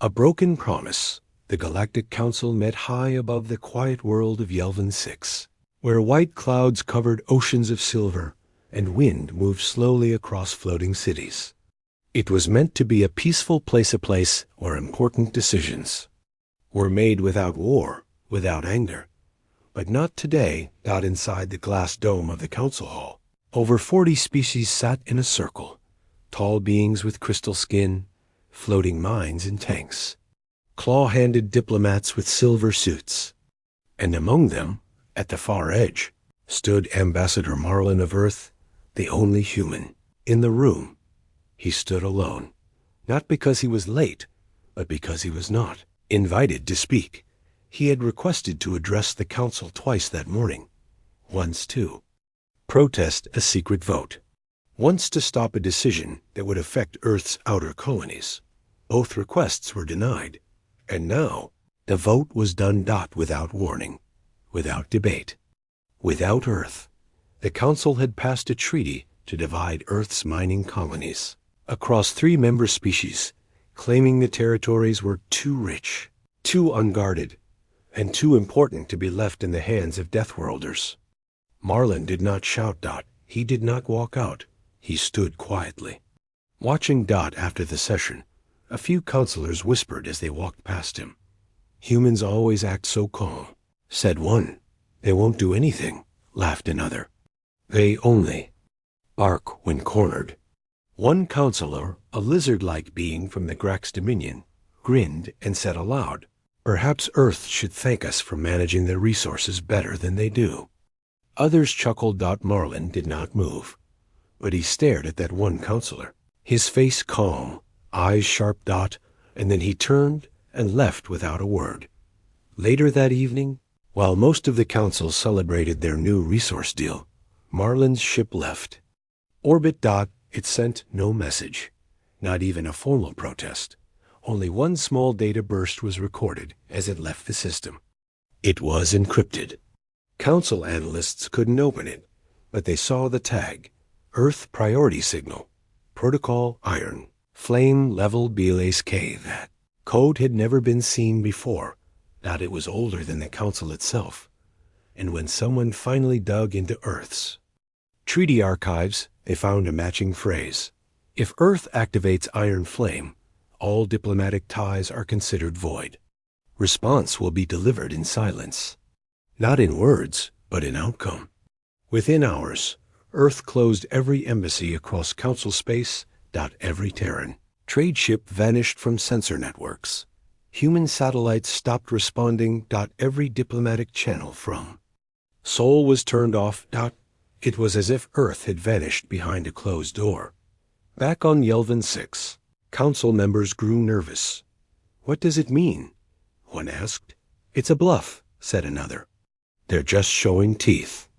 A broken promise. The Galactic Council met high above the quiet world of Yelvin 6, where white clouds covered oceans of silver and wind moved slowly across floating cities. It was meant to be a peaceful place, a place where important decisions were made without war, without anger. But not today, not inside the glass dome of the council hall. Over 40 species sat in a circle, tall beings with crystal skin, floating minds in tanks, claw-handed diplomats with silver suits. And among them, at the far edge, stood Ambassador Marlin of Earth, the only human in the room. He stood alone, not because he was late, but because he was not invited to speak. He had requested to address the council twice that morning, once to protest a secret vote, once to stop a decision that would affect Earth's outer colonies. Both requests were denied, and now the vote was done without warning, without debate, without Earth. The council had passed a treaty to divide Earth's mining colonies across 3 member species, claiming the territories were too rich, too unguarded, and too important to be left in the hands of Deathworlders. Marlin did not shout. He did not walk out. He stood quietly, watching. After the session, a few counselors whispered as they walked past him. "Humans always act so calm," said one. "They won't do anything," laughed another. "They only bark when cornered." One counselor, a lizard-like being from the Grax Dominion, grinned and said aloud, "Perhaps Earth should thank us for managing their resources better than they do." Others chuckled. Marlin did not move, but he stared at that one counselor, his face calm, eyes sharp. And then he turned and left without a word. Later that evening, while most of the council celebrated their new resource deal, Marlin's ship left orbit. It sent no message, not even a formal protest. Only one small data burst was recorded as it left the system. It was encrypted. Council analysts couldn't open it, but they saw the tag, Earth Priority Signal, Protocol Iron, Flame Level Belace K. That code had never been seen before, that it was older than the Council itself. And when someone finally dug into Earth's treaty archives, they found a matching phrase. If Earth activates Iron Flame, all diplomatic ties are considered void. Response will be delivered in silence. Not in words, but in outcome. Within hours, Earth closed every embassy across Council space. Every Terran trade ship vanished from sensor networks. Human satellites stopped responding. Every diplomatic channel from Sol was turned off. It was as if Earth had vanished behind a closed door. Back on Yelvin 6, council members grew nervous. "What does it mean?" one asked. "It's a bluff," said another. "They're just showing teeth."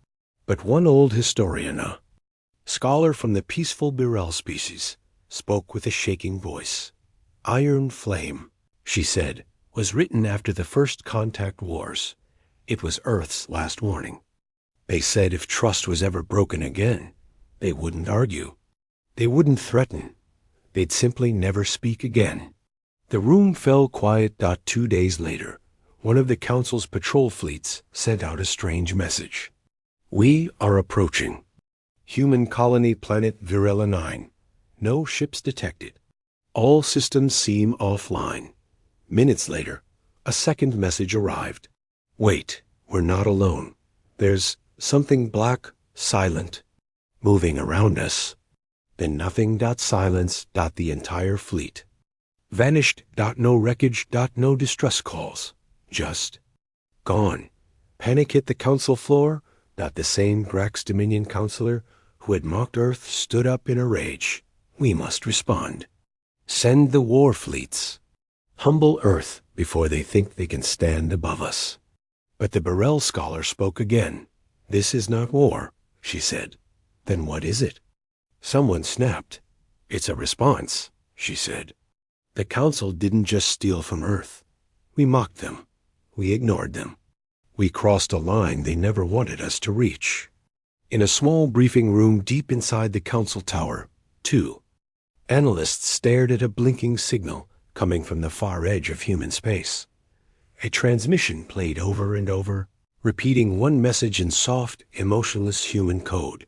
But one old historian, a scholar from the peaceful Birel species, spoke with a shaking voice. "Iron Flame," she said, "was written after the first contact wars. It was Earth's last warning. They said if trust was ever broken again, they wouldn't argue. They wouldn't threaten. They'd simply never speak again." The room fell quiet. 2 days later, one of the Council's patrol fleets sent out a strange message. "We are approaching. Human colony planet Virela 9. No ships detected. All systems seem offline." Minutes later, a second message arrived. "Wait, we're not alone. There's something black, silent, moving around us." Then nothing. Silence. The entire fleet vanished. No wreckage. No distress calls. Just gone. Panic hit the council floor. The same Grax Dominion counselor who had mocked Earth stood up in a rage. "We must respond. Send the war fleets. Humble Earth before they think they can stand above us." But the Birel scholar spoke again. "This is not war," she said. "Then what is it?" Someone snapped. "It's a response," she said. "The Council didn't just steal from Earth. We mocked them. We ignored them. We crossed a line they never wanted us to reach." In a small briefing room deep inside the Council Tower, 2 analysts stared at a blinking signal coming from the far edge of human space. A transmission played over and over, repeating one message in soft, emotionless human code.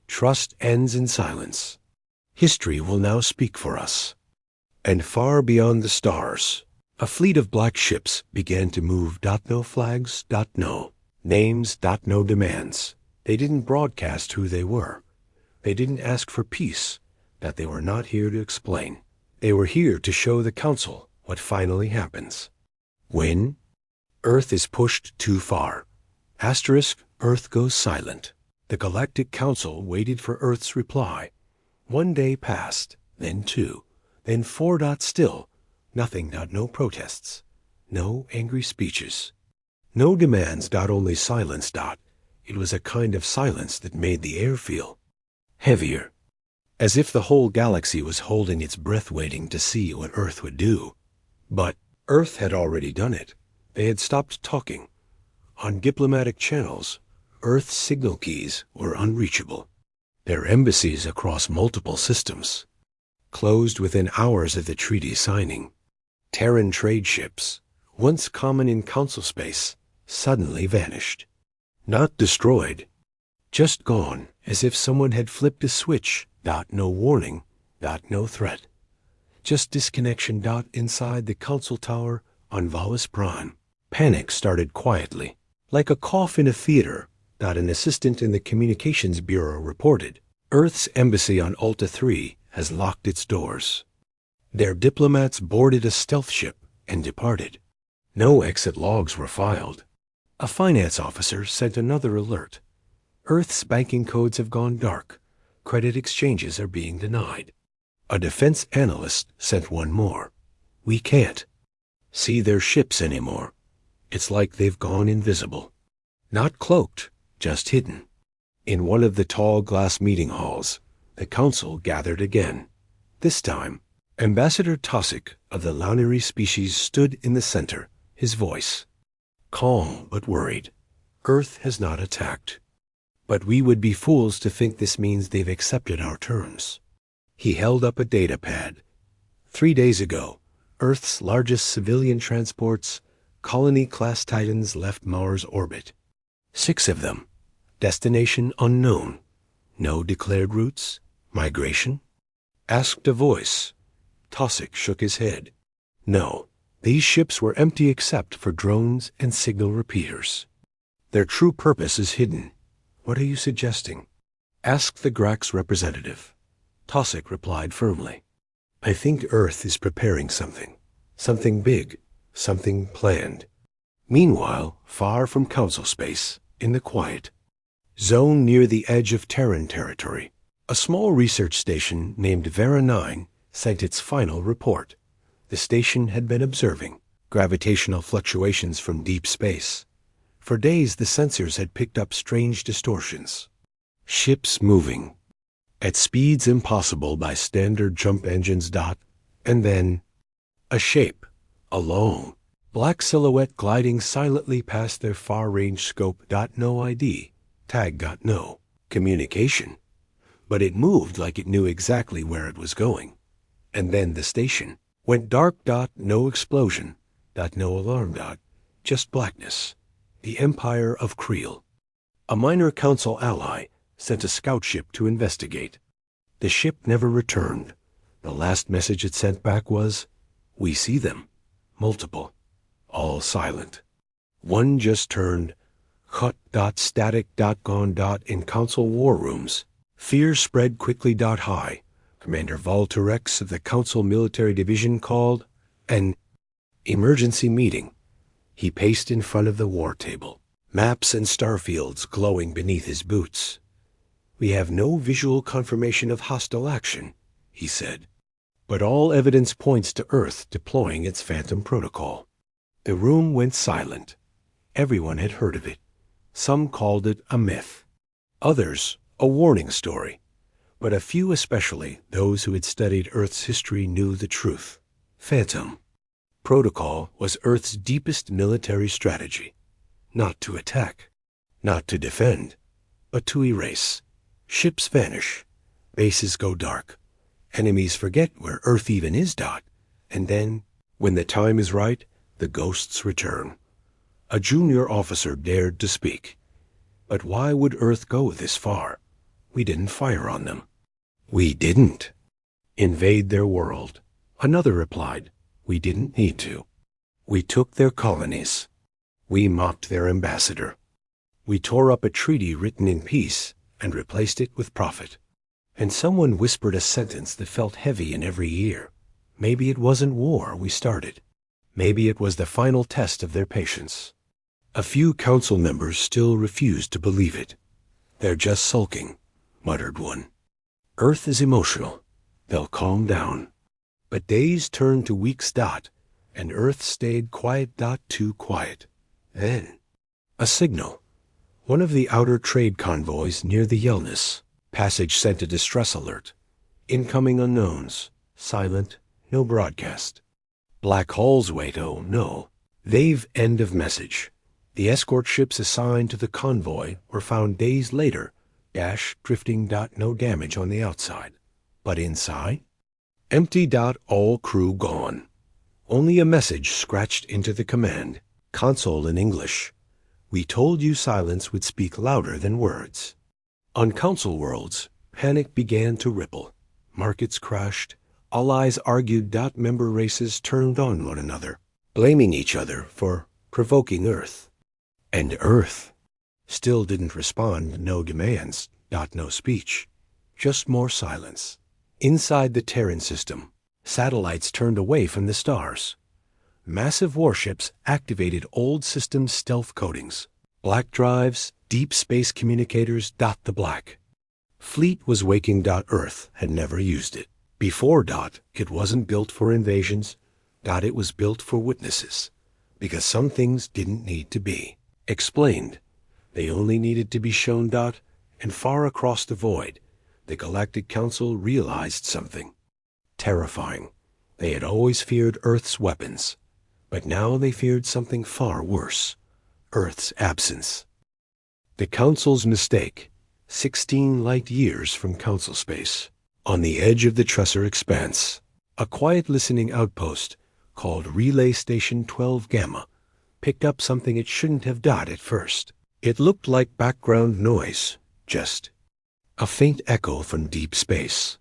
Trust ends in silence. History will now speak for us. And far beyond the stars, a fleet of black ships began to move. No flags, no names, no demands. They didn't broadcast who they were. They didn't ask for peace. That they were not here to explain. They were here to show the Council what finally happens. When Earth is pushed too far. Earth goes silent. The Galactic Council waited for Earth's reply. 1 day passed, then 2, then 4. Still, nothing. No protests, no angry speeches, no demands. Only silence. It was a kind of silence that made the air feel heavier, as if the whole galaxy was holding its breath waiting to see what Earth would do. But Earth had already done it. They had stopped talking. On diplomatic channels, Earth's signal keys were unreachable. Their embassies across multiple systems closed within hours of the treaty signing. Terran trade ships, once common in Council space, suddenly vanished. Not destroyed, just gone, as if someone had flipped a switch. No warning, no threat. Just disconnection. Inside the Council Tower on Valus Prime, panic started quietly, like a cough in a theater. An assistant in the Communications Bureau reported, Earth's embassy on Alta 3 has locked its doors. Their diplomats boarded a stealth ship and departed. No exit logs were filed. A finance officer sent another alert. Earth's banking codes have gone dark. Credit exchanges are being denied. A defense analyst sent one more. We can't see their ships anymore. It's like they've gone invisible. Not cloaked, just hidden. In one of the tall glass meeting halls, the Council gathered again. This time, Ambassador Tosic of the Launeri species stood in the center, his voice calm but worried. Earth has not attacked. But we would be fools to think this means they've accepted our terms. He held up a data pad. 3 days ago, Earth's largest civilian transports, Colony-class Titans, left Mars orbit. 6 of them. Destination unknown. No declared routes? Migration? Asked a voice. Tosic shook his head. No, these ships were empty except for drones and signal repeaters. Their true purpose is hidden. What are you suggesting? Asked the Grax representative. Tosic replied firmly. I think Earth is preparing something. Something big. Something planned. Meanwhile, far from Council space, in the quiet zone near the edge of Terran territory, a small research station named Vera 9 sent its final report. The station had been observing gravitational fluctuations from deep space. For days, the sensors had picked up strange distortions. Ships moving at speeds impossible by standard jump engines. And then a shape, a long, black silhouette gliding silently past their far-range scope. No ID, tag. No communication. But it moved like it knew exactly where it was going. And then the station went dark. No explosion. No alarm. Just blackness. The Empire of Creel. A minor Council ally sent a scout ship to investigate. The ship never returned. The last message it sent back was, we see them. Multiple. All silent. One just turned. Cut. Static. Gone. In Council war rooms. Fear spread quickly. High. Commander Volterex of the Council Military Division called an emergency meeting. He paced in front of the war table, maps and starfields glowing beneath his boots. We have no visual confirmation of hostile action, he said, but all evidence points to Earth deploying its Phantom Protocol. The room went silent. Everyone had heard of it. Some called it a myth, others a warning story, but a few, especially those who had studied Earth's history, knew the truth. Phantom Protocol was Earth's deepest military strategy. Not to attack, not to defend, but to erase. Ships vanish, bases go dark, enemies forget where Earth even is. And then, when the time is right, the ghosts return. A junior officer dared to speak. But why would Earth go this far? We didn't fire on them. We didn't invade their world. Another replied, we didn't need to. We took their colonies. We mocked their ambassador. We tore up a treaty written in peace and replaced it with profit. And someone whispered a sentence that felt heavy in every ear. Maybe it wasn't war we started. Maybe it was the final test of their patience. A few council members still refused to believe it. They're just sulking, muttered one. Earth is emotional. They'll calm down. But days turned to weeks. And Earth stayed quiet. Too quiet. Then, a signal. One of the outer trade convoys near the Yelness passage sent a distress alert. Incoming unknowns. Silent. No broadcast. Black holes wait. Oh no. They've end of message. The escort ships assigned to the convoy were found days later. Drifting. No damage on the outside. But inside? Empty. All crew gone. Only a message scratched into the command console in English. We told you silence would speak louder than words. On council worlds, panic began to ripple. Markets crashed. Allies argued. Member races turned on one another, blaming each other for provoking Earth. And Earth still didn't respond. No demands. No speech. Just more silence. Inside the Terran system, satellites turned away from the stars. Massive warships activated old system stealth coatings. Black drives, deep space communicators. The black. Fleet was waking. Earth had never used it. Before. It wasn't built for invasions. It was built for witnesses. Because some things didn't need to be explained. They only needed to be shown. And far across the void, the Galactic Council realized something terrifying. They had always feared Earth's weapons, but now they feared something far worse, Earth's absence. The Council's mistake, 16 light years from Council space, on the edge of the Tressor Expanse, a quiet listening outpost called Relay Station 12 Gamma picked up something it shouldn't have. At first, it looked like background noise, just a faint echo from deep space.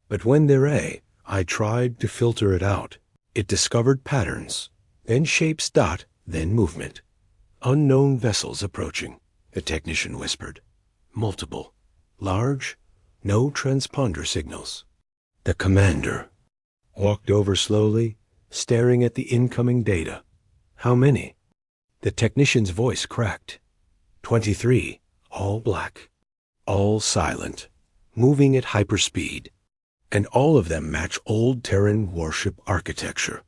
But when I tried to filter it out, it discovered patterns, then shapes. Then movement. Unknown vessels approaching, the technician whispered. Multiple. Large. No transponder signals. The commander walked over slowly, staring at the incoming data. How many? The technician's voice cracked. 23. All black. All silent. Moving at hyperspeed. And all of them match old Terran warship architecture.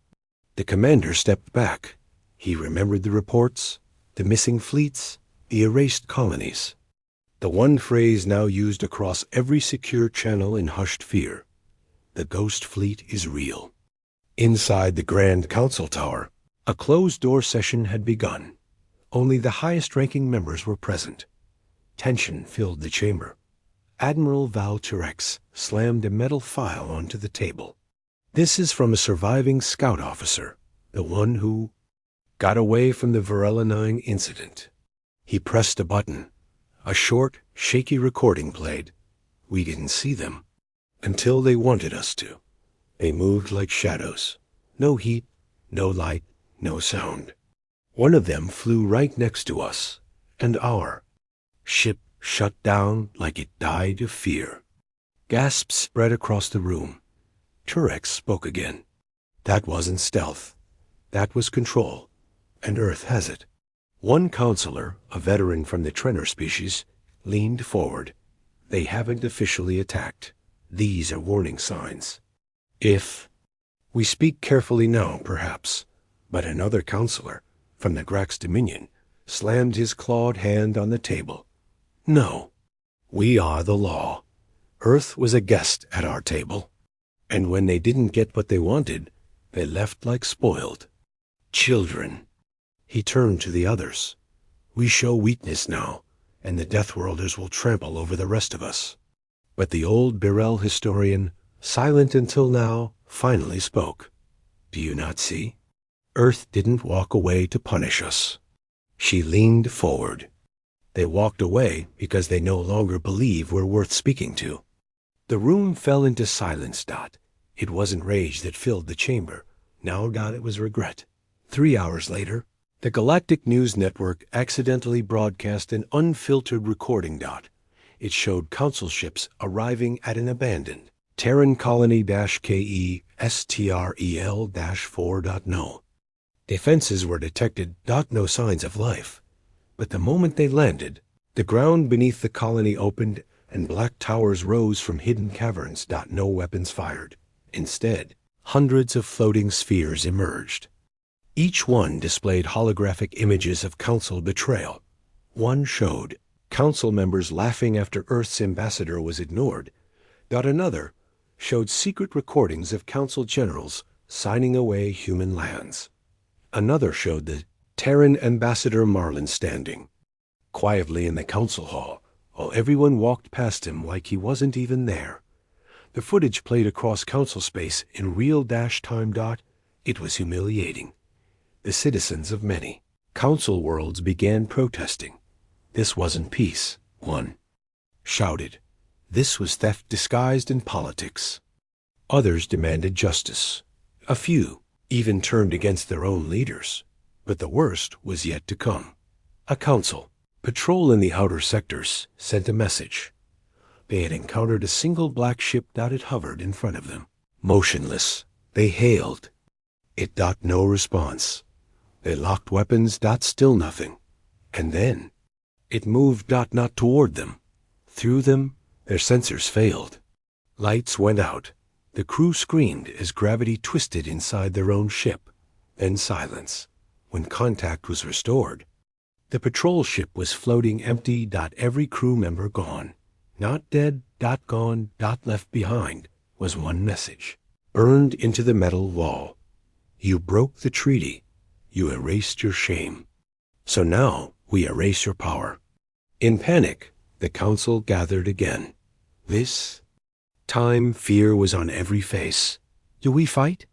The commander stepped back. He remembered the reports, the missing fleets, the erased colonies. The one phrase now used across every secure channel in hushed fear. The ghost fleet is real. Inside the Grand Council Tower, a closed-door session had begun. Only the highest-ranking members were present. Tension filled the chamber. Admiral Val Turex slammed a metal file onto the table. This is from a surviving scout officer, the one who got away from the Varela 9 incident. He pressed a button. A short, shaky recording played. We didn't see them until they wanted us to. They moved like shadows. No heat, no light, no sound. One of them flew right next to us, and our ship shut down like it died of fear. Gasps spread across the room. Turex spoke again. That wasn't stealth. That was control, and Earth has it. One counselor, a veteran from the Trenner species, leaned forward. They haven't officially attacked. These are warning signs. If we speak carefully now, perhaps, but another counselor, from the Grax Dominion, slammed his clawed hand on the table. No, we are the law. Earth was a guest at our table, and when they didn't get what they wanted, they left like spoiled children. He turned to the others. We show weakness now, and the Deathworlders will trample over the rest of us. But the old Birel historian, silent until now, finally spoke. Do you not see? Earth didn't walk away to punish us. She leaned forward. They walked away because they no longer believe we're worth speaking to. The room fell into silence. It wasn't rage that filled the chamber. Now, it was regret. 3 hours later, the Galactic News Network accidentally broadcast an unfiltered recording. It showed council ships arriving at an abandoned Terran colony-KE STREL-4.0. Defenses were detected. No signs of life. But the moment they landed, the ground beneath the colony opened and black towers rose from hidden caverns. No weapons fired. Instead, hundreds of floating spheres emerged. Each one displayed holographic images of Council betrayal. One showed Council members laughing after Earth's ambassador was ignored. Another showed secret recordings of Council generals signing away human lands. Another showed the Terran ambassador Marlin standing quietly in the council hall while everyone walked past him like he wasn't even there. The footage played across council space in real time. It was humiliating. The citizens of many council worlds began protesting. This wasn't peace. One shouted, this was theft disguised in politics. Others demanded justice. A few even turned against their own leaders. But the worst was yet to come. A council patrol in the outer sectors sent a message. They had encountered a single black ship. It hovered in front of them. Motionless, they hailed. It. No response. They locked weapons. Still nothing. And then it moved. Not toward them. Through them, their sensors failed. Lights went out. The crew screamed as gravity twisted inside their own ship. Then silence. When contact was restored, the patrol ship was floating empty. Every crew member gone. Not dead. Gone. Left behind was one message, burned into the metal wall. You broke the treaty. You erased your shame. So now we erase your power. In panic, the council gathered again. This time fear was on every face. Do we fight?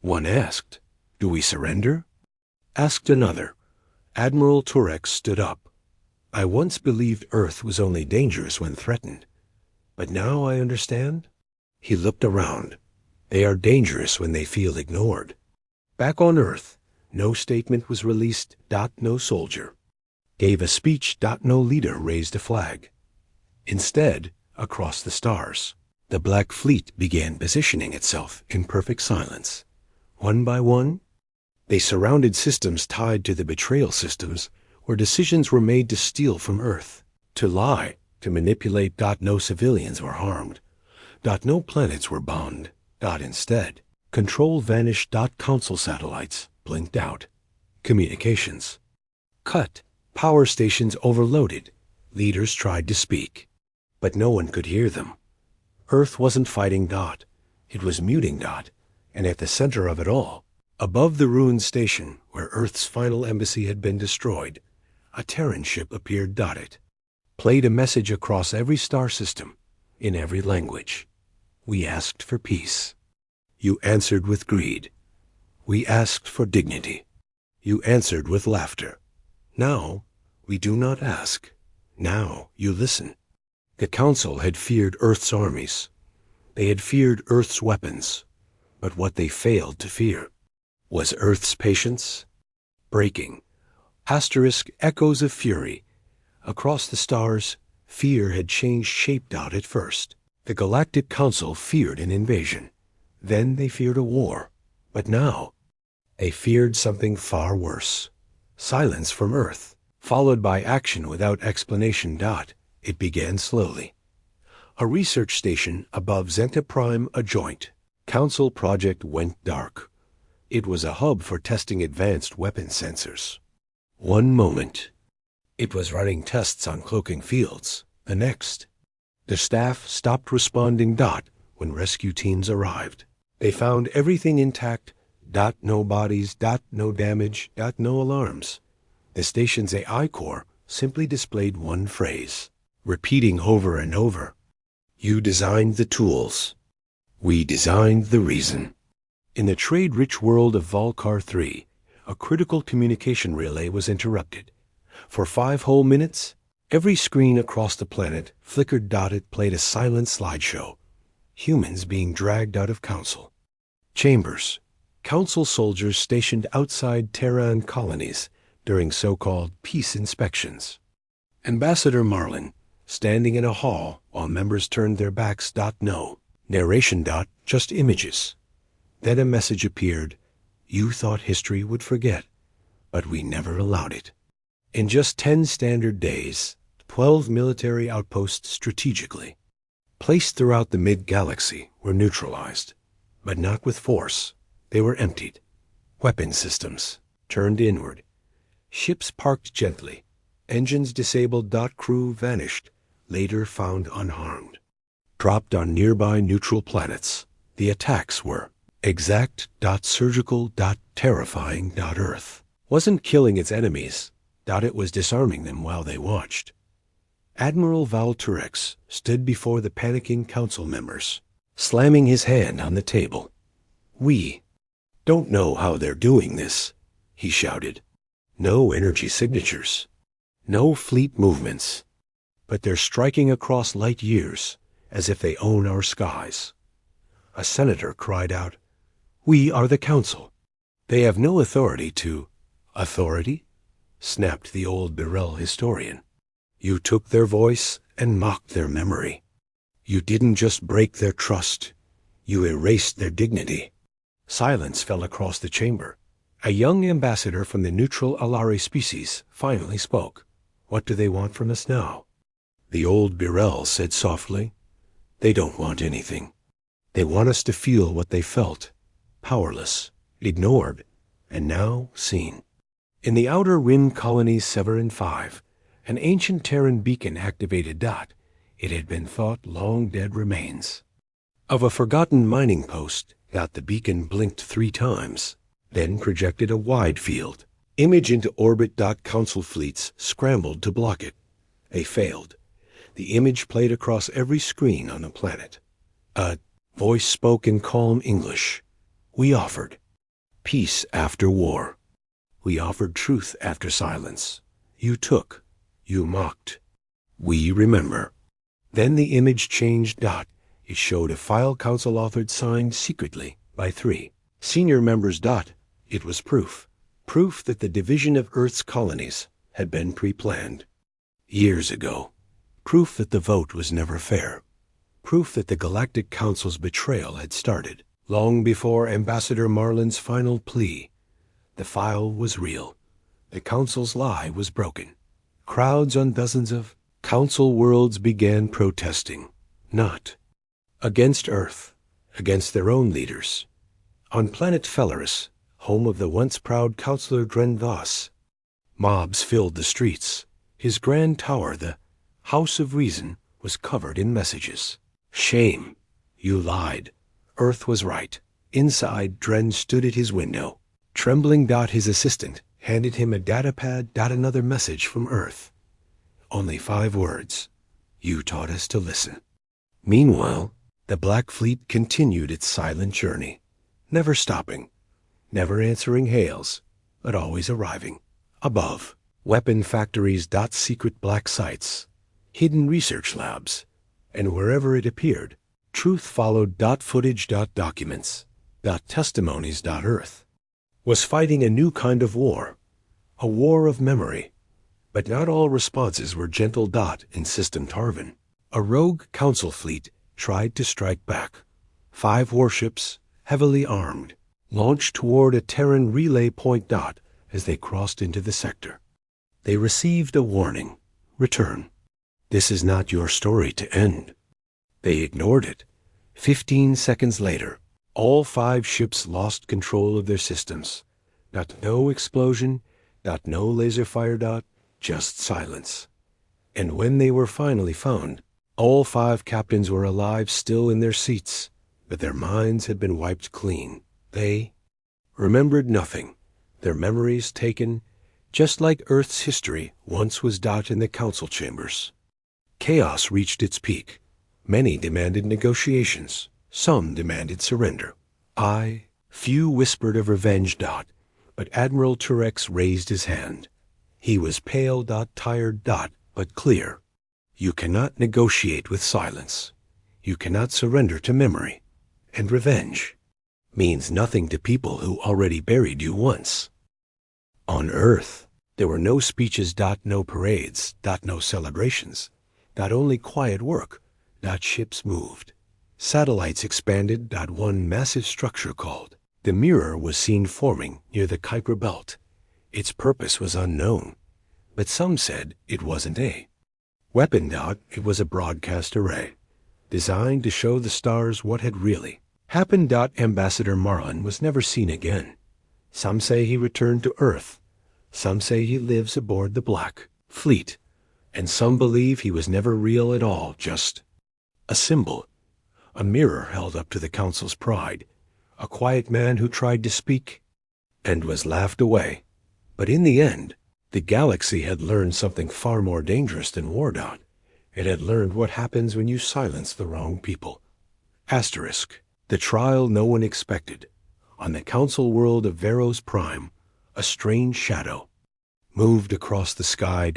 One asked. Do we surrender? Asked another. Admiral Turex stood up. I once believed Earth was only dangerous when threatened. But now I understand. He looked around. They are dangerous when they feel ignored. Back on Earth, no statement was released. No soldier gave a speech. No leader raised a flag. Instead, across the stars, the Black Fleet began positioning itself in perfect silence. One by one, they surrounded systems tied to the betrayal systems where decisions were made to steal from Earth, to lie, to manipulate. No civilians were harmed. No planets were bombed. Instead, control vanished. Council satellites blinked out. Communications cut. Power stations overloaded. Leaders tried to speak, but no one could hear them. Earth wasn't fighting. It was muting. And at the center of it all, above the ruined station where Earth's final embassy had been destroyed, a Terran ship appeared. It played a message across every star system, in every language. We asked for peace. You answered with greed. We asked for dignity. You answered with laughter. Now, we do not ask. Now, you listen. The Council had feared Earth's armies. They had feared Earth's weapons. But what they failed to fear was Earth's patience. Breaking. Asterisk echoes of fury. Across the stars, fear had changed shape. At first, the Galactic Council feared an invasion. Then they feared a war. But now, they feared something far worse. Silence from Earth, followed by action without explanation. It began slowly. A research station above Zenta Prime adjoint. Council project went dark. It was a hub for testing advanced weapon sensors. One moment, it was running tests on cloaking fields. The next, the staff stopped responding. When rescue teams arrived, they found everything intact. No bodies. No damage. No alarms. The station's AI core simply displayed one phrase, repeating over and over. You designed the tools. We designed the reason. In the trade-rich world of Volcar 3, a critical communication relay was interrupted. For 5 whole minutes, every screen across the planet flickered dotted played a silent slideshow. Humans being dragged out of Council chambers. Council soldiers stationed outside Terran colonies during so-called peace inspections. Ambassador Marlin, standing in a hall while members turned their backs. No. Narration. Just images. Then a message appeared. You thought history would forget, but we never allowed it. In just 10 standard days, 12 military outposts strategically placed throughout the mid-galaxy were neutralized, but not with force. They were emptied. Weapon systems turned inward. Ships parked gently. Engines disabled. Crew vanished, later found unharmed. Dropped on nearby neutral planets. The attacks were exact. Surgical. Terrifying. Earth wasn't killing its enemies. It was disarming them while they watched. Admiral Val Turex stood before the panicking council members, slamming his hand on the table. We don't know how they're doing this, he shouted. No energy signatures. No fleet movements. But they're striking across light years, as if they own our skies. A senator cried out, We are the council. They have no authority to... Authority? Snapped the old Birel historian. You took their voice and mocked their memory. You didn't just break their trust. You erased their dignity. Silence fell across the chamber. A young ambassador from the neutral Alari species finally spoke. What do they want from us now? The old Birel said softly, They don't want anything. They want us to feel what they felt. Powerless, ignored, and now seen. In the outer rim colonies Severin 5, an ancient Terran beacon activated. It had been thought long dead remains of a forgotten mining post. The beacon blinked 3 times, then projected a wide field image into orbit. Council fleets scrambled to block it. They failed. The image played across every screen on the planet. A voice spoke in calm English. We offered peace after war. We offered truth after silence. You took. You mocked. We remember. Then the image changed. It showed a file council authored signed secretly by 3 senior members. It was proof. Proof that the division of Earth's colonies had been pre-planned. Years ago. Proof that the vote was never fair. Proof that the Galactic Council's betrayal had started long before Ambassador Marlin's final plea. The file was real. The Council's lie was broken. Crowds on dozens of Council worlds began protesting. Not against Earth, against their own leaders. On planet Fellerus, home of the once proud Councilor Dren Voss, mobs filled the streets. His grand tower, the House of Reason, was covered in messages. Shame. You lied. Earth was right. Inside, Dren stood at his window. Trembling. His assistant handed him a datapad. Another message from Earth. Only 5 words. You taught us to listen. Meanwhile, the Black Fleet continued its silent journey, never stopping, never answering hails, but always arriving. Above, weapon factories. Secret black sites, hidden research labs, and wherever it appeared, truth followed. Footage. Documents. Testimonies. Earth was fighting a new kind of war, a war of memory. But not all responses were gentle. In System Tarvin, a rogue council fleet tried to strike back. 5 warships, heavily armed, launched toward a Terran relay point. As they crossed into the sector, they received a warning. Return. This is not your story to end. They ignored it. 15 seconds later, all 5 ships lost control of their systems. No explosion. No laser fire. Just silence. And when they were finally found, all 5 captains were alive, still in their seats, but their minds had been wiped clean. They remembered nothing. Their memories taken, just like Earth's history once was. In the council chambers, chaos reached its peak. Many demanded negotiations. Some demanded surrender. I Few whispered of revenge. But Admiral Turex raised his hand. He was pale. Tired. But clear. You cannot negotiate with silence. You cannot surrender to memory. And revenge means nothing to people who already buried you once. On Earth, there were no speeches. No parades. No celebrations. Only quiet work. Ships moved. Satellites expanded. One massive structure called the Mirror was seen forming near the Kuiper Belt. Its purpose was unknown, but some said it wasn't a weapon. It was a broadcast array, designed to show the stars what had really happened. Ambassador Marlin was never seen again. Some say he returned to Earth. Some say he lives aboard the Black Fleet. And some believe he was never real at all, just a symbol. A mirror held up to the Council's pride. A quiet man who tried to speak and was laughed away. But in the end, the galaxy had learned something far more dangerous than war. It had learned what happens when you silence the wrong people. Asterisk. The trial no one expected. On the Council world of Veros Prime, a strange shadow moved across the sky.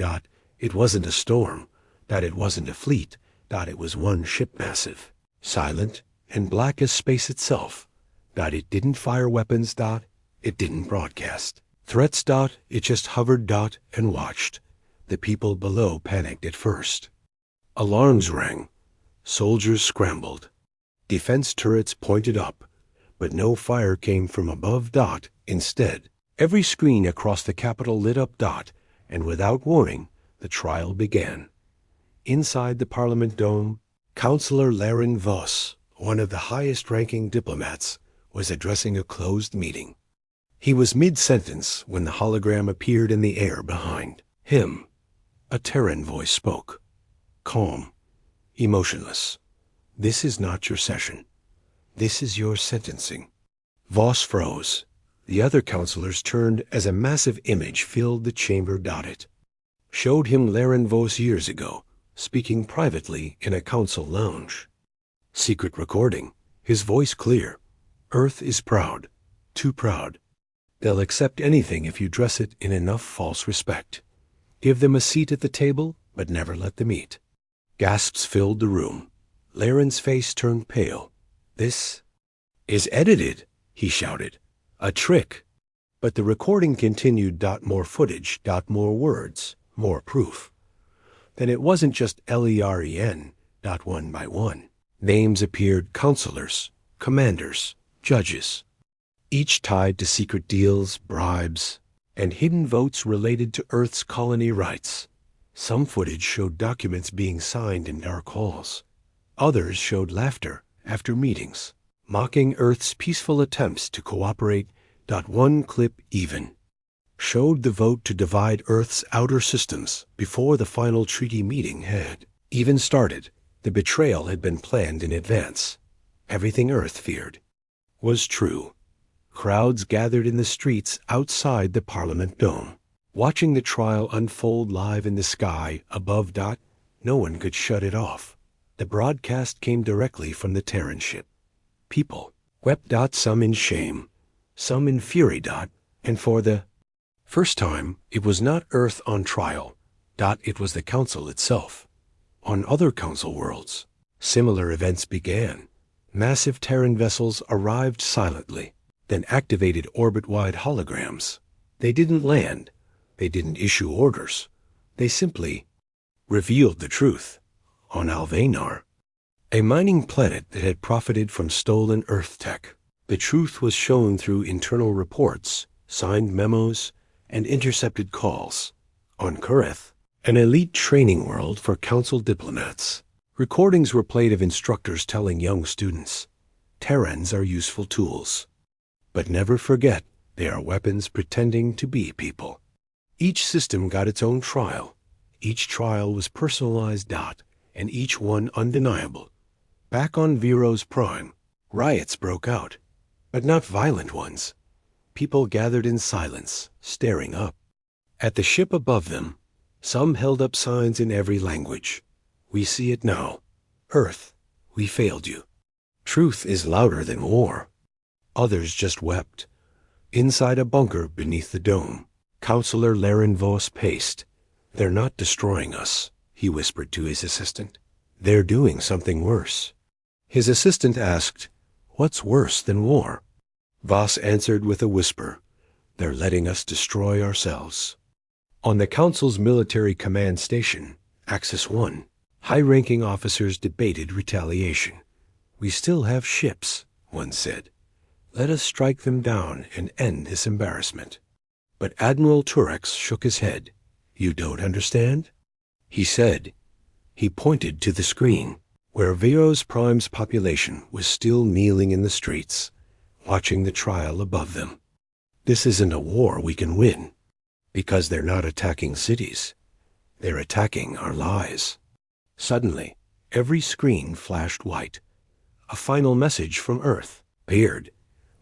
It wasn't a storm. It wasn't a fleet. It was one ship, massive, silent, and black as space itself. It didn't fire weapons. It didn't broadcast threats. It just hovered. And watched. The people below panicked at first. Alarms rang. Soldiers scrambled. Defense turrets pointed up. But no fire came from above. Instead, every screen across the capital lit up. And without warning, the trial began. Inside the Parliament Dome, Councillor Laren Voss, one of the highest-ranking diplomats, was addressing a closed meeting. He was mid-sentence when the hologram appeared in the air behind him. A Terran voice spoke. Calm. Emotionless. This is not your session. This is your sentencing. Voss froze. The other councillors turned as a massive image filled the chamber. It showed him Laren Voss years ago, speaking privately in a council lounge. Secret recording, his voice clear. Earth is proud, too proud. They'll accept anything if you dress it in enough false respect. Give them a seat at the table, but never let them eat. Gasps filled the room. Laren's face turned pale. This is edited, he shouted. A trick. But the recording continued. More footage. More words. More proof. Then it wasn't just LEREN. One by one. Names appeared: councillors, commanders, judges, each tied to secret deals, bribes, and hidden votes related to Earth's colony rights. Some footage showed documents being signed in dark halls. Others showed laughter after meetings, mocking Earth's peaceful attempts to cooperate. One clip even showed the vote to divide Earth's outer systems before the final treaty meeting had even started. The betrayal had been planned in advance. Everything Earth feared was true. Crowds gathered in the streets outside the Parliament Dome, watching the trial unfold live in the sky above. No one could shut it off. The broadcast came directly from the Terran ship. People wept. Some in shame, some in fury. And for the first time, it was not Earth on trial. It was the Council itself. On other Council worlds, similar events began. Massive Terran vessels arrived silently, then activated orbit-wide holograms. They didn't land. They didn't issue orders. They simply revealed the truth. On Alvenar, a mining planet that had profited from stolen Earth tech, the truth was shown through internal reports, signed memos, and intercepted calls. On Kureth, an elite training world for Council diplomats, recordings were played of instructors telling young students, Terrans are useful tools. But never forget, they are weapons pretending to be people. Each system got its own trial. Each trial was personalized. And each one undeniable. Back on Veros Prime, riots broke out, but not violent ones. People gathered in silence, staring up. At the ship above them, some held up signs in every language. We see it now. Earth, we failed you. Truth is louder than war. Others just wept. Inside a bunker beneath the dome, Counselor Laren Vos paced. "They're not destroying us," he whispered to his assistant. "They're doing something worse." His assistant asked, "What's worse than war?" Vos answered with a whisper, "They're letting us destroy ourselves." On the Council's military command station, Axis 1, high-ranking officers debated retaliation. "We still have ships," one said. "Let us strike them down and end this embarrassment." But Admiral Turex shook his head. "You don't understand?" He said. He pointed to the screen, where Veros Prime's population was still kneeling in the streets, watching the trial above them. "This isn't a war we can win, because they're not attacking cities. They're attacking our lies." Suddenly, every screen flashed white. A final message from Earth appeared,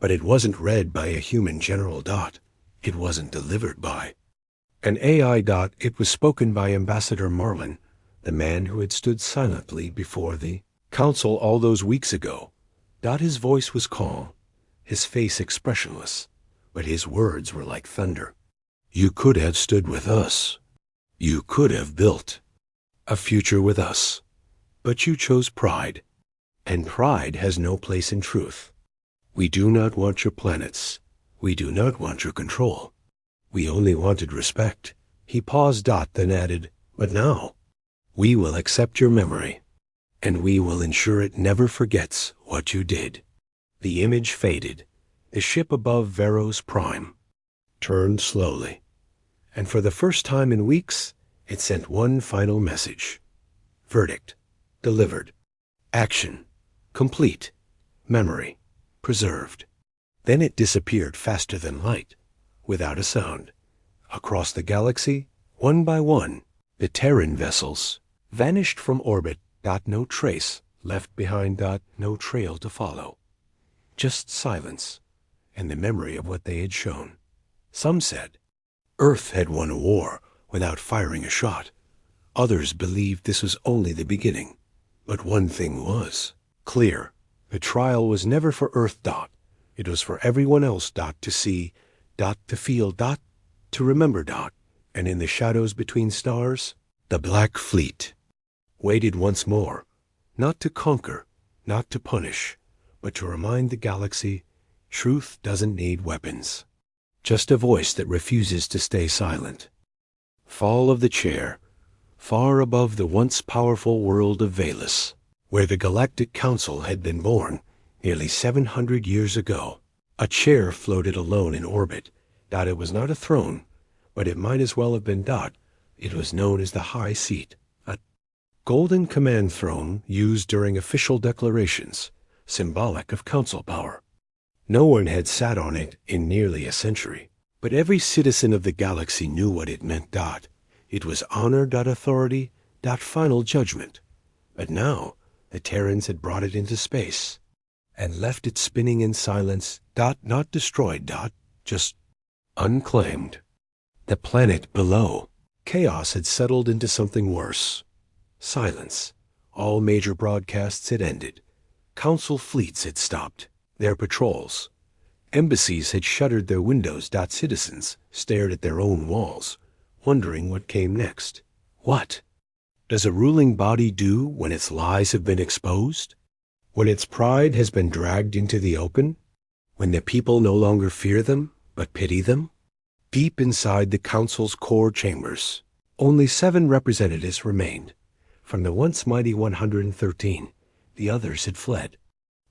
but it wasn't read by a human General Dot. It wasn't delivered by an AI Dot. It was spoken by Ambassador Marlin, the man who had stood silently before the Council all those weeks ago. His voice was calm, his face expressionless, but his words were like thunder. "You could have stood with us. You could have built a future with us. But you chose pride, and pride has no place in truth. We do not want your planets. We do not want your control. We only wanted respect." He paused, then added, "But now, we will accept your memory, and we will ensure it never forgets what you did." The image faded. The ship above Veros Prime turned slowly, and for the first time in weeks, it sent one final message. Verdict delivered. Action complete. Memory preserved. Then it disappeared faster than light, without a sound. Across the galaxy, one by one, the Terran vessels vanished from orbit. No trace left behind. No trail to follow. Just silence, and the memory of what they had shown. Some said Earth had won a war without firing a shot. Others believed this was only the beginning. But one thing was clear. The trial was never for Earth. It was for everyone else. To see. To feel. To remember. And in the shadows between stars, the Black Fleet waited once more, not to conquer, not to punish, but to remind the galaxy truth doesn't need weapons. Just a voice that refuses to stay silent. Fall of the chair, far above the once powerful world of Velis, where the Galactic Council had been born nearly 700 years ago. A chair floated alone in orbit. It was not a throne, but it might as well have been. It was known as the High Seat, a golden command throne used during official declarations, symbolic of council power. No one had sat on it in nearly a century, but every citizen of the galaxy knew what it meant. It was honor. Authority. Final judgment. But now, the Terrans had brought it into space and left it spinning in silence. Not destroyed. Just unclaimed. The planet below. Chaos had settled into something worse. Silence. All major broadcasts had ended. Council fleets had stopped their patrols. Embassies had shuttered their windows. Citizens stared at their own walls, wondering what came next. What does a ruling body do when its lies have been exposed? When its pride has been dragged into the open? When the people no longer fear them, but pity them? Deep inside the Council's core chambers, only 7 representatives remained. From the once mighty 113, the others had fled,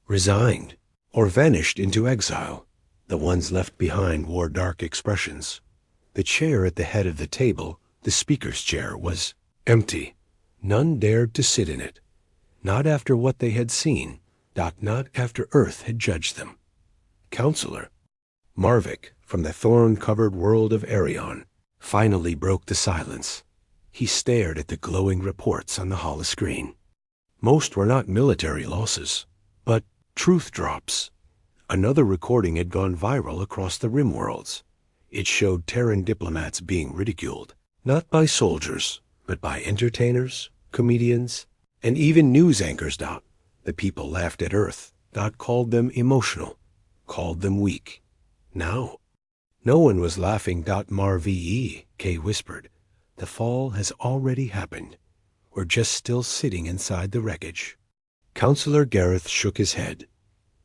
resigned, or vanished into exile. The ones left behind wore dark expressions. The chair at the head of the table, the speaker's chair, was empty. None dared to sit in it. Not after what they had seen. Not after Earth had judged them. Counselor Marvik, from the thorn-covered world of Arion, finally broke the silence. He stared at the glowing reports on the holoscreen. Most were not military losses, but truth drops. Another recording had gone viral across the rim worlds. It showed Terran diplomats being ridiculed, not by soldiers, but by entertainers, comedians, and even news anchors. The people laughed at Earth. Called them emotional, called them weak. Now, no one was laughing. Marve, Kay whispered. The fall has already happened. We're just still sitting inside the wreckage. Counselor Gareth shook his head.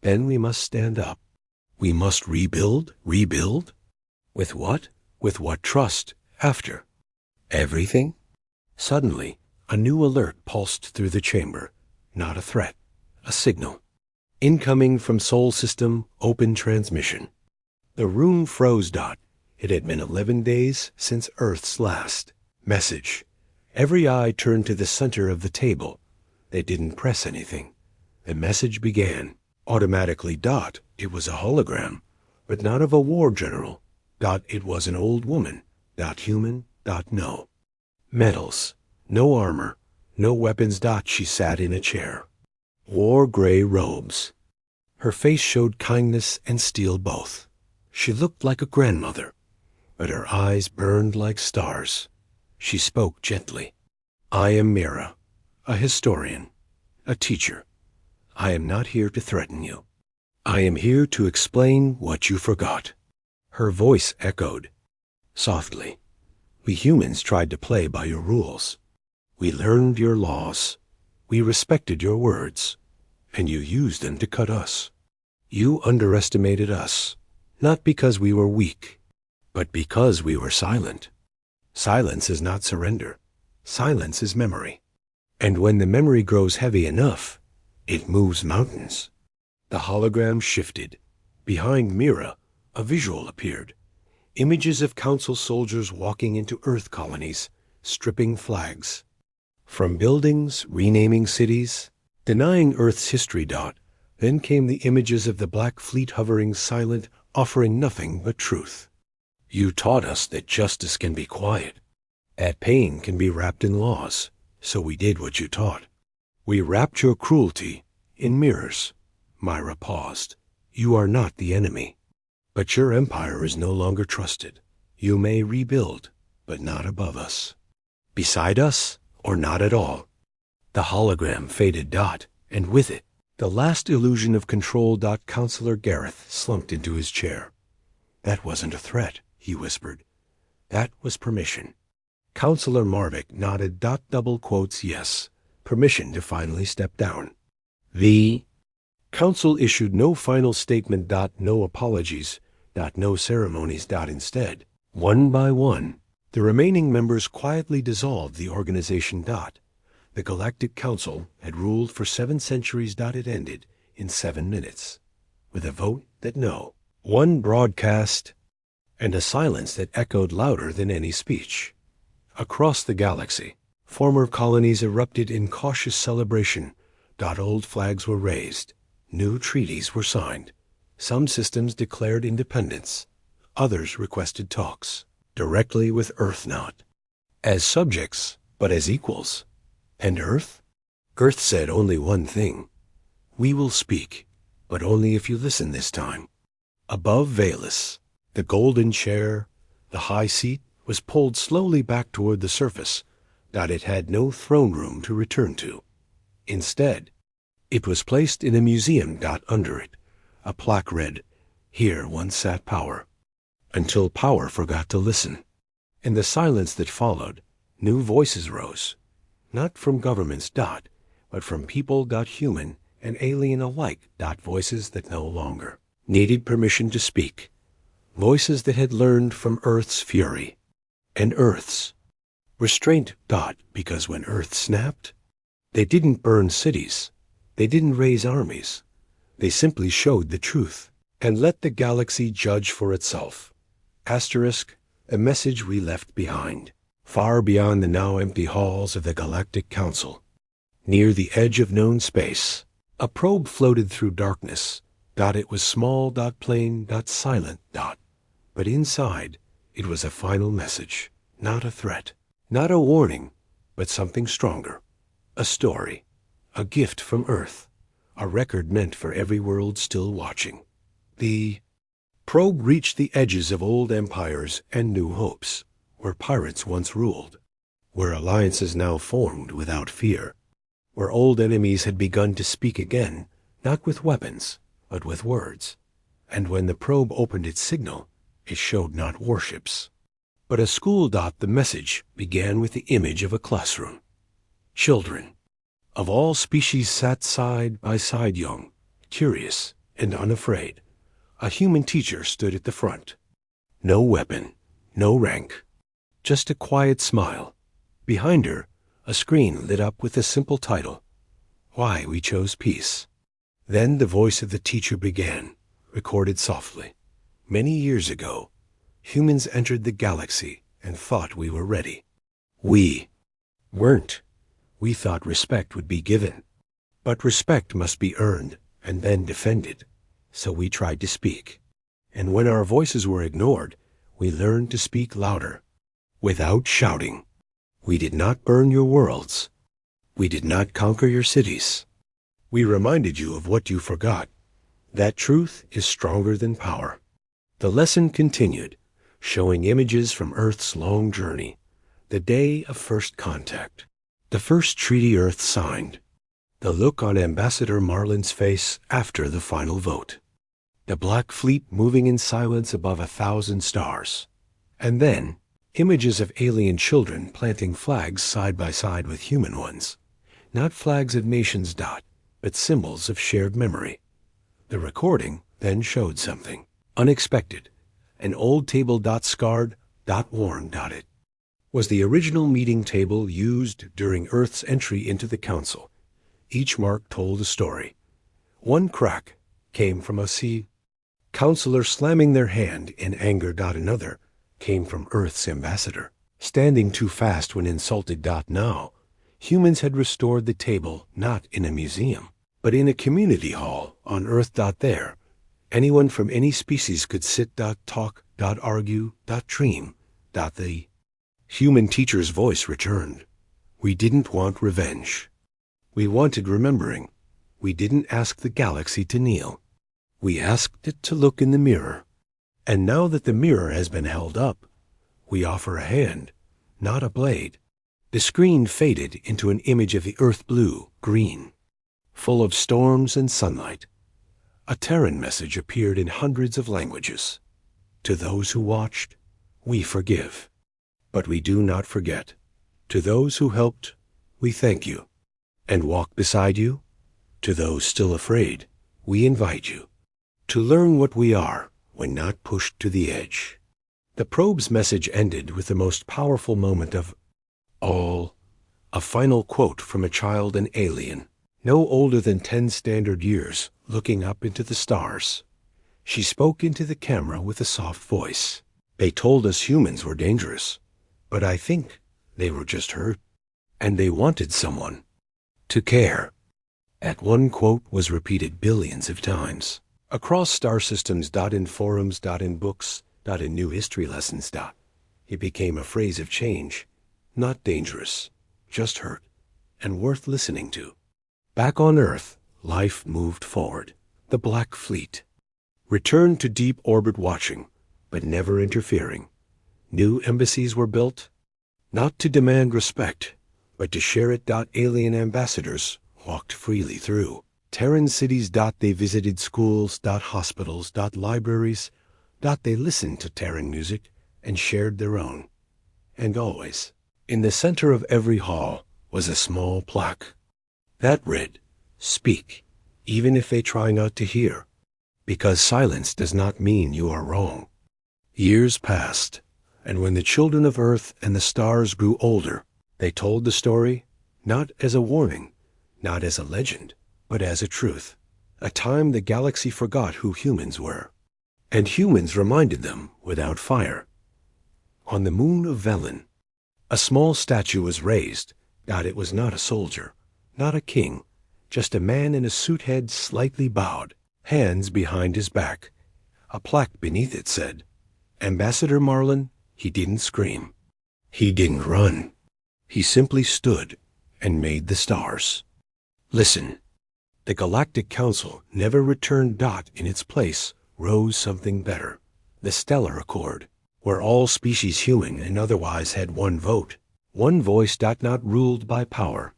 Then we must stand up. We must rebuild? Rebuild? With what? With what trust? After everything? Suddenly, a new alert pulsed through the chamber. Not a threat. A signal. Incoming from Sol System, open transmission. The room froze. It had been 11 days since Earth's last message. Every eye turned to the center of the table. They didn't press anything. The message began. Automatically. It was a hologram, but not of a war general. It was an old woman. Human. No. Metals. No armor. No weapons. She sat in a chair. Wore gray robes. Her face showed kindness and steel both. She looked like a grandmother, but her eyes burned like stars. She spoke gently. I am Mira, a historian, a teacher. I am not here to threaten you. I am here to explain what you forgot. Her voice echoed softly. We humans tried to play by your rules. We learned your laws. We respected your words, and you used them to cut us. You underestimated us, not because we were weak, but because we were silent. Silence is not surrender. Silence is memory. And when the memory grows heavy enough, it moves mountains. The hologram shifted. Behind Mira, a visual appeared. Images of council soldiers walking into Earth colonies, stripping flags. From buildings, renaming cities, denying Earth's history. Then came the images of the Black Fleet hovering silent, offering nothing but truth. You taught us that justice can be quiet, that pain can be wrapped in laws, so we did what you taught. We wrapped your cruelty in mirrors. Myra paused. You are not the enemy, but your empire is no longer trusted. You may rebuild, but not above us. Beside us, or not at all. The hologram faded. And with it, the last illusion of control. Counselor Gareth slumped into his chair. That wasn't a threat, he whispered. That was permission. Counselor Marvick nodded. Double quotes yes. Permission to finally step down. The council issued no final statement. No apologies. No ceremonies. Instead, one by one, the remaining members quietly dissolved the organization. The Galactic Council had ruled for 7 centuries. It ended in 7 minutes, with a vote that no. One broadcast, and a silence that echoed louder than any speech. Across the galaxy, former colonies erupted in cautious celebration. Old flags were raised. New treaties were signed. Some systems declared independence. Others requested talks, directly with Earth, not as subjects, but as equals. And Earth? Earth said only one thing. We will speak, but only if you listen this time. Above Valus, the golden chair, the high seat, was pulled slowly back toward the surface. It had no throne room to return to. Instead, it was placed in a museum. Under it, a plaque read, Here once sat power, until power forgot to listen. In the silence that followed, new voices rose, not from governments. But from people. Human and alien alike. Voices that no longer needed permission to speak. Voices that had learned from Earth's fury and Earth's restraint. Because when Earth snapped, they didn't burn cities. They didn't raise armies. They simply showed the truth and let the galaxy judge for itself. Asterisk, a message we left behind, far beyond the now empty halls of the Galactic Council. Near the edge of known space, a probe floated through darkness. It was small. Plain. Silent. But inside, it was a final message, not a threat, not a warning, but something stronger. A story, a gift from Earth, a record meant for every world still watching. The probe reached the edges of old empires and new hopes, where pirates once ruled, where alliances now formed without fear, where old enemies had begun to speak again, not with weapons, but with words. And when the probe opened its signal, it showed not warships, but a school. The message began with the image of a classroom. Children of all species sat side by side, young, curious, and unafraid. A human teacher stood at the front. No weapon, no rank, just a quiet smile. Behind her, a screen lit up with a simple title, Why We Chose Peace. Then the voice of the teacher began, recorded softly. Many years ago, humans entered the galaxy and thought we were ready. We weren't. We thought respect would be given. But respect must be earned and then defended. So we tried to speak. And when our voices were ignored, we learned to speak louder, without shouting. We did not burn your worlds. We did not conquer your cities. We reminded you of what you forgot. That truth is stronger than power. The lesson continued, showing images from Earth's long journey, the day of first contact, the first treaty Earth signed, the look on Ambassador Marlin's face after the final vote, the Black Fleet moving in silence above 1,000 stars, and then images of alien children planting flags side by side with human ones, not flags of nations. But symbols of shared memory. The recording then showed something unexpected. An old table. Scarred. Worn. It was the original meeting table used during Earth's entry into the Council. Each mark told a story. One crack came from a sea counselor slamming their hand in anger. Another came from Earth's ambassador, standing too fast when insulted. Now, humans had restored the table not in a museum, but in a community hall on Earth. There, anyone from any species could sit. Talk. Argue. Dream. The human teacher's voice returned. We didn't want revenge. We wanted remembering. We didn't ask the galaxy to kneel. We asked it to look in the mirror. And now that the mirror has been held up, we offer a hand, not a blade. The screen faded into an image of the Earth blue-green, full of storms and sunlight. A Terran message appeared in hundreds of languages. To those who watched, we forgive, but we do not forget. To those who helped, we thank you and walk beside you. To those still afraid, we invite you to learn what we are when not pushed to the edge. The probe's message ended with the most powerful moment of all, a final quote from a child and alien, no older than 10 standard years, looking up into the stars. She spoke into the camera with a soft voice. They told us humans were dangerous, but I think they were just hurt, and they wanted someone to care. That one quote was repeated billions of times across star systems. In forums. In books. In new history lessons. It became a phrase of change, not dangerous, just hurt, and worth listening to. Back on Earth, life moved forward. The Black Fleet returned to deep orbit, watching, but never interfering. New embassies were built, not to demand respect, but to share it. Alien ambassadors walked freely through Terran cities. They visited schools. Hospitals. Libraries. They listened to Terran music and shared their own. And always, in the center of every hall, was a small plaque that read, "Speak, even if they try not to hear, because silence does not mean you are wrong." Years passed, and when the children of Earth and the stars grew older, they told the story not as a warning, not as a legend, but as a truth. A time the galaxy forgot who humans were, and humans reminded them without fire. On the moon of Velen, a small statue was raised. It was not a soldier, not a king, just a man in a suit, head slightly bowed, hands behind his back. A plaque beneath it said, "Ambassador Marlin, he didn't scream. He didn't run. He simply stood and made the stars listen." The Galactic Council never returned. In its place rose something better, the Stellar Accord, where all species, human and otherwise, had one vote, one voice. Not ruled by power,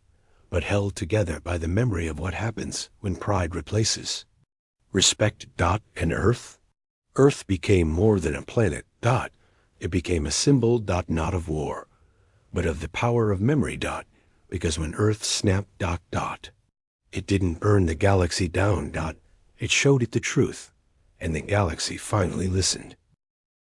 but held together by the memory of what happens when pride replaces respect. And Earth Earth became more than a planet, dot. It became a symbol, dot, not of war, but of the power of memory, dot, because when Earth snapped, dot, dot, it didn't burn the galaxy down, dot. It showed it the truth, and the galaxy finally listened.